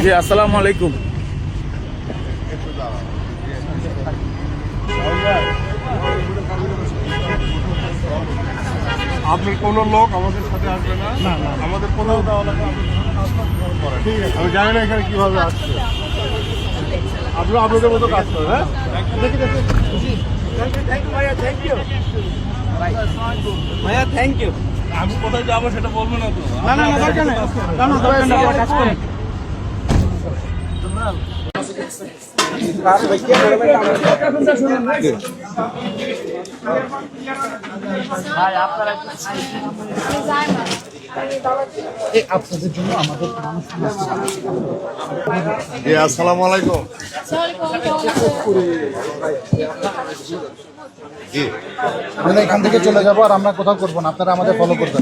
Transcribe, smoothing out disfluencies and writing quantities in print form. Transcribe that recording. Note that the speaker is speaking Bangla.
জি আসসালামু আলাইকুম। আপনি কোনো লোক আমাদের সাথে আসবে না, আমাদের কোথাও দেওয়া লাগে। ঠিক আছে, আমি জানি না এখানে কিভাবে আসছে। আপনারা আপনাদের মতো কাজ করেন। হ্যাঁ, দেখি দেখি। ভাইয়া থ্যাংক ইউ। আমি কোথায় যাবো সেটা বলবো না তো। না না না দরকার নেই, কাজ করেন। আপনাদের জন্য আমাদের জি আসসালামু আলাইকুম। আমরা এখান থেকে চলে যাবো আর আমরা কোথাও করবো না, আপনারা আমাদের ফলো করবেন।